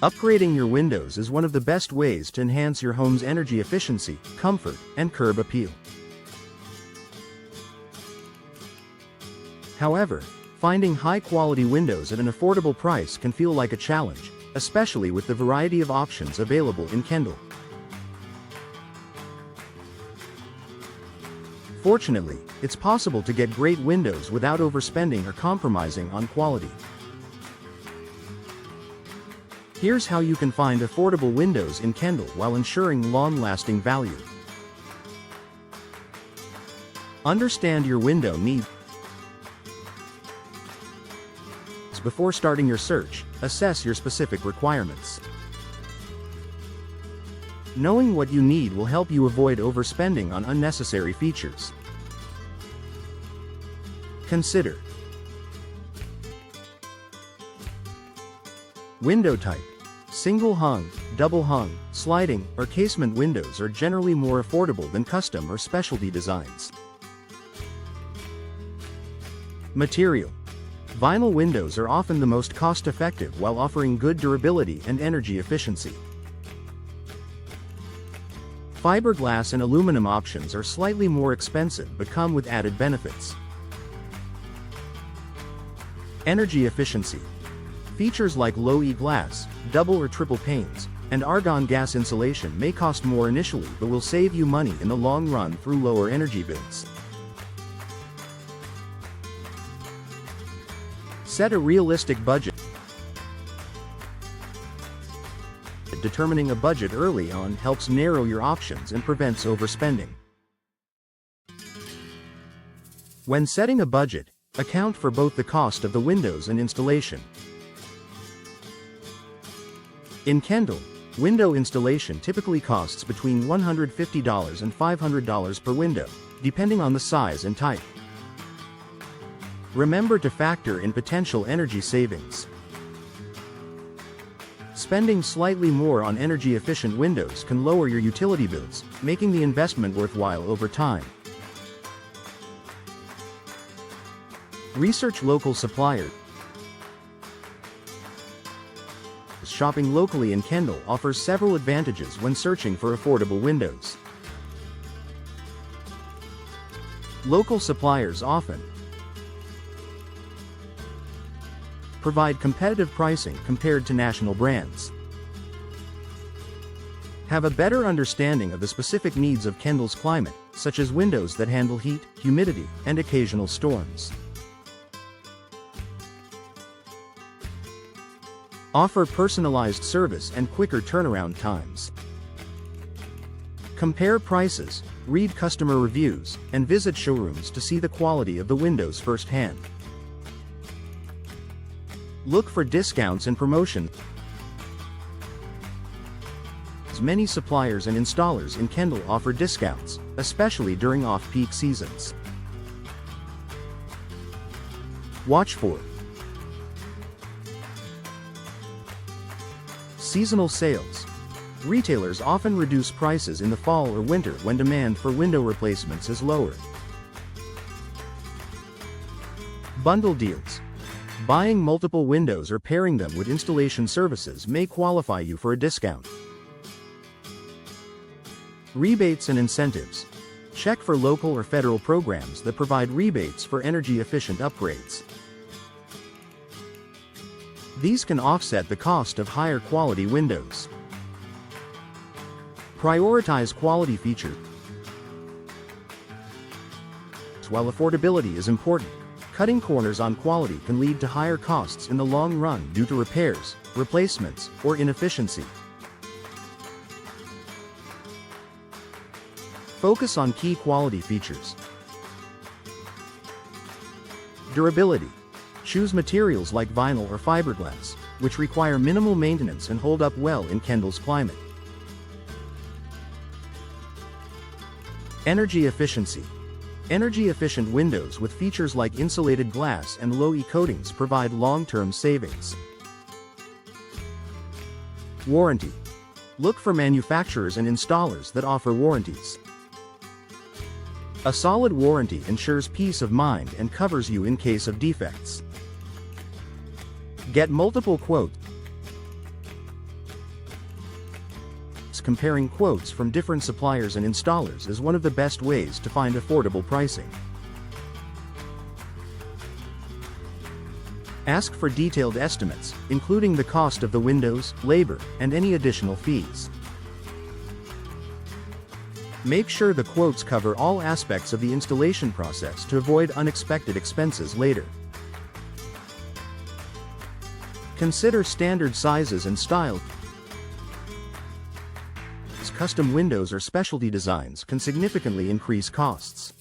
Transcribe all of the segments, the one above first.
Upgrading your windows is one of the best ways to enhance your home's energy efficiency, comfort, and curb appeal. However, finding high-quality windows at an affordable price can feel like a challenge, especially with the variety of options available in Kendall. Fortunately, it's possible to get great windows without overspending or compromising on quality. Here's how you can find affordable windows in Kendall while ensuring long-lasting value. Understand your window needs. Before starting your search, assess your specific requirements. Knowing what you need will help you avoid overspending on unnecessary features. Consider window type. Single hung, double hung, sliding, or casement windows are generally more affordable than custom or specialty designs. Material. Vinyl windows are often the most cost-effective while offering good durability and energy efficiency. Fiberglass and aluminum options are slightly more expensive but come with added benefits. Energy efficiency. Features like low-E glass, double or triple panes, and argon gas insulation may cost more initially but will save you money in the long run through lower energy bills. Set a realistic budget. Determining a budget early on helps narrow your options and prevents overspending. When setting a budget, account for both the cost of the windows and installation. In Kendall, window installation typically costs between $150 and $500 per window, depending on the size and type. Remember to factor in potential energy savings. Spending slightly more on energy-efficient windows can lower your utility bills, making the investment worthwhile over time. Research local suppliers. Shopping locally in Kendall offers several advantages when searching for affordable windows. Local suppliers often provide competitive pricing compared to national brands. Have a better understanding of the specific needs of Kendall's climate, such as windows that handle heat, humidity, and occasional storms. Offer personalized service and quicker turnaround times. Compare prices, read customer reviews, and visit showrooms to see the quality of the windows firsthand. Look for discounts and promotions. Many suppliers and installers in Kendall offer discounts, especially during off-peak seasons. Watch for seasonal sales. Retailers often reduce prices in the fall or winter when demand for window replacements is lower. Bundle deals. Buying multiple windows or pairing them with installation services may qualify you for a discount. Rebates and incentives. Check for local or federal programs that provide rebates for energy-efficient upgrades. These can offset the cost of higher quality windows. Prioritize quality features. While affordability is important, cutting corners on quality can lead to higher costs in the long run due to repairs, replacements, or inefficiency. Focus on key quality features. Durability. Choose materials like vinyl or fiberglass, which require minimal maintenance and hold up well in Kendall's climate. Energy efficiency. Energy-efficient windows with features like insulated glass and low-E coatings provide long-term savings. Warranty. Look for manufacturers and installers that offer warranties. A solid warranty ensures peace of mind and covers you in case of defects. Get multiple quotes. Comparing quotes from different suppliers and installers is one of the best ways to find affordable pricing. Ask for detailed estimates, including the cost of the windows, labor, and any additional fees. Make sure the quotes cover all aspects of the installation process to avoid unexpected expenses later. Consider standard sizes and style. Custom windows or specialty designs can significantly increase costs.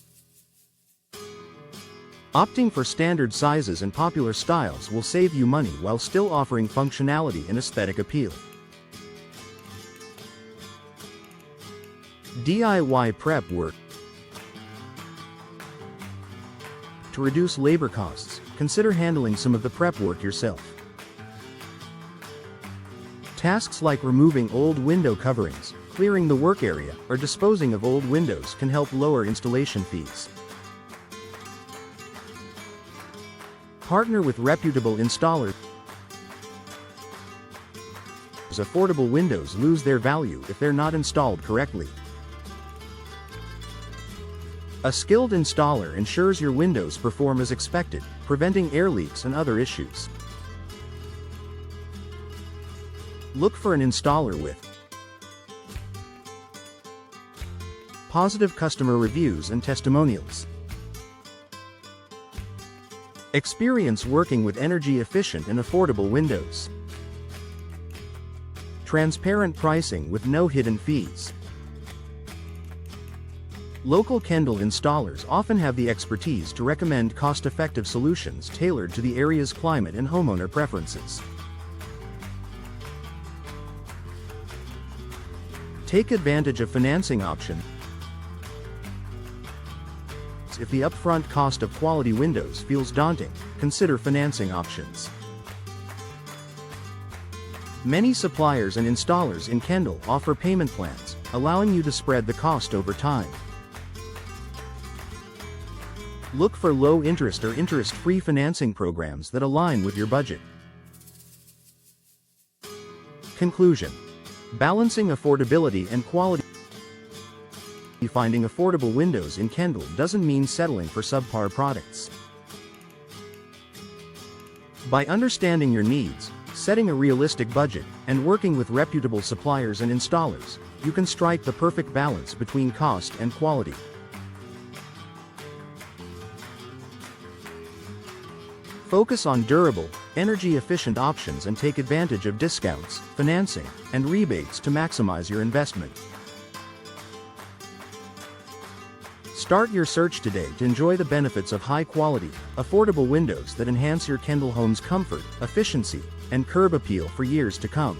Opting for standard sizes and popular styles will save you money while still offering functionality and aesthetic appeal. DIY prep work. To reduce labor costs, consider handling some of the prep work yourself. Tasks like removing old window coverings, clearing the work area, or disposing of old windows can help lower installation fees. Partner with reputable installers. Affordable windows lose their value if they're not installed correctly. A skilled installer ensures your windows perform as expected, preventing air leaks and other issues. Look for an installer with positive customer reviews and testimonials. Experience working with energy-efficient and affordable windows. Transparent pricing with no hidden fees. Local Kendall installers often have the expertise to recommend cost-effective solutions tailored to the area's climate and homeowner preferences. Take advantage of financing options. If the upfront cost of quality windows feels daunting, consider financing options. Many suppliers and installers in Kendall offer payment plans, allowing you to spread the cost over time. Look for low-interest or interest-free financing programs that align with your budget. Conclusion: balancing affordability and quality. Finding affordable windows in Kendall doesn't mean settling for subpar products. By understanding your needs, setting a realistic budget, and working with reputable suppliers and installers, you can strike the perfect balance between cost and quality. Focus on durable, energy-efficient options and take advantage of discounts, financing, and rebates to maximize your investment. Start your search today to enjoy the benefits of high-quality, affordable windows that enhance your Kendall home's comfort, efficiency, and curb appeal for years to come.